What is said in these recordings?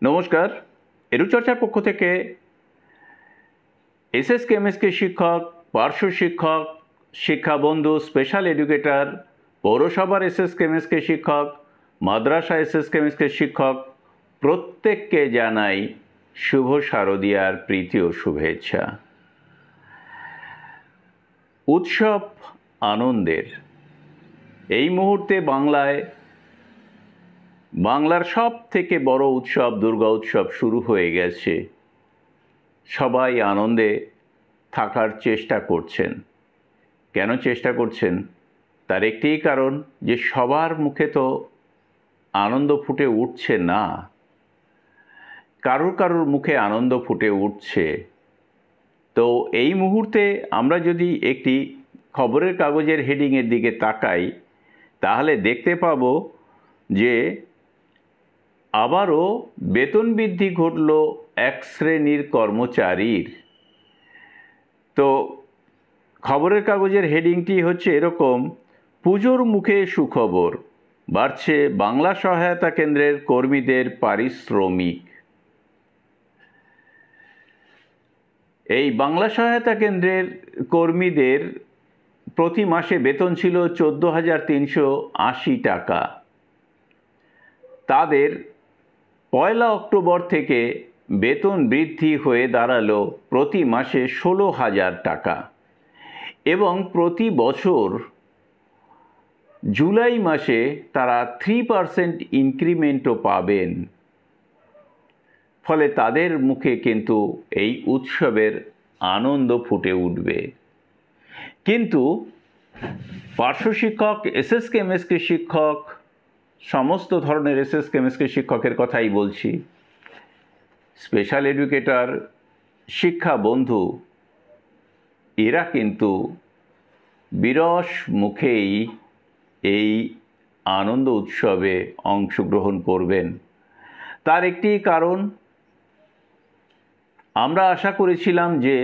নমস্কার, এরুচর্চার পক্ষ থেকে এসএসকে এমএসকে শিক্ষক, পার্শ্ব শিক্ষক, শিক্ষাবন্ধু, স্পেশাল এডুকেটর, পৌরসভার এসএসকে এমএসকে শিক্ষক, মাদ্রাসা এসএসকে এমএসকে শিক্ষক প্রত্যেককে জানাই শুভ শারদীয়ার প্রীতি ও শুভেচ্ছা। উৎসব আনন্দের এই মুহূর্তে বাংলার সব থেকে বড় উৎসব দুর্গা উৎসব শুরু হয়ে গেছে। সবাই আনন্দে থাকার চেষ্টা করছেন। কেন চেষ্টা করছেন? তার একটিই কারণ যে সবার মুখে তো আনন্দ ফুটে উঠছে না, কারুর মুখে আনন্দ ফুটে উঠছে। তো এই মুহূর্তে আমরা যদি একটি খবরের কাগজের হেডিংয়ের দিকে তাকাই, তাহলে দেখতে পাবো যে আবারও বেতন বৃদ্ধি ঘটল এক শ্রেণীর কর্মচারীর। তো খবরের কাগজের হেডিংটি হচ্ছে এরকম: পুজোর মুখে সুখবর, বাড়ছে বাংলা সহায়তা কেন্দ্রের কর্মীদের পারিশ্রমিক। এই বাংলা সহায়তা কেন্দ্রের কর্মীদের প্রতি মাসে বেতন ছিল 14,380 টাকা। তাদের 1 অক্টোবর থেকে বেতন বৃদ্ধি হয়ে দাঁড়ালো প্রতি মাসে 16,000 টাকা এবং প্রতি বছর জুলাই মাসে তারা 3% ইনক্রিমেন্টও পাবেন। ফলে তাদের মুখে কিন্তু এই উৎসবের আনন্দ ফুটে উঠবে। কিন্তু পার্শ্ব শিক্ষক, এসএসকে এমএসকে শিক্ষক, সমস্ত ধরনের এসএসকে এমএসকে শিক্ষকের কথাই বলছি, স্পেশাল এডুকেটর, শিক্ষা বন্ধু, এরা কিন্তু বিরস মুখেই এই আনন্দ উৎসবে অংশগ্রহণ করবেন। তার একটি কারণ, আমরা আশা করেছিলাম যে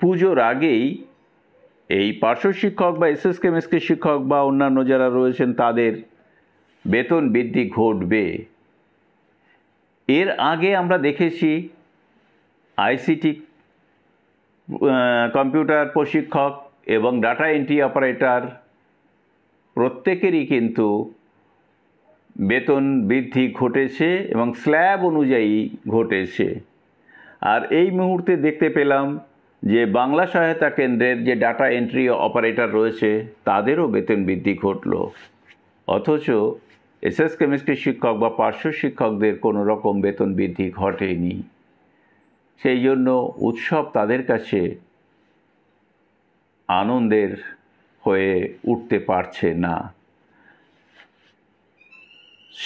পুজোর আগেই এই পার্শ্ব শিক্ষক বা এসএসকে এমএসকে শিক্ষক বা অন্যান্য যারা রয়েছেন তাদের বেতন বৃদ্ধি ঘটবে। এর আগে আমরা দেখেছি আইসিটি কম্পিউটার প্রশিক্ষক এবং ডাটা এন্ট্রি অপারেটর প্রত্যেকেরই কিন্তু বেতন বৃদ্ধি ঘটেছে এবং স্ল্যাব অনুযায়ী ঘটেছে। আর এই মুহূর্তে দেখতে পেলাম যে বাংলা সহায়তা কেন্দ্রের যে ডাটা এন্ট্রি অপারেটর রয়েছে তাদেরও বেতন বৃদ্ধি ঘটল, অথচ এসএসকে এমএসকে শিক্ষক বা পার্শ্ব শিক্ষকদের কোনো রকম বেতন বৃদ্ধি ঘটেনি। সেই জন্য উৎসব তাদের কাছে আনন্দের হয়ে উঠতে পারছে না।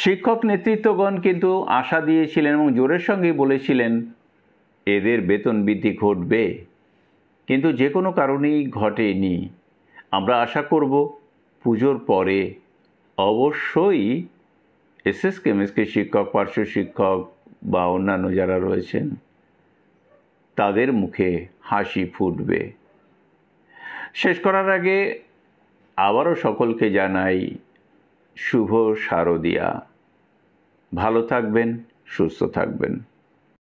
শিক্ষক নেতৃত্বগণ কিন্তু আশা দিয়েছিলেন এবং জোরের সঙ্গে বলেছিলেন এদের বেতন বৃদ্ধি ঘটবে, কিন্তু যে কোনো কারণেই ঘটেনি। আমরা আশা করব পুজোর পরে অবশ্যই এসএসকে এমএসকে শিক্ষক, পার্শ্ব শিক্ষক বা অন্যান্য যারা রয়েছেন তাদের মুখে হাসি ফুটবে। শেষ করার আগে আবারও সকলকে জানাই শুভ শারদীয়া। ভালো থাকবেন, সুস্থ থাকবেন।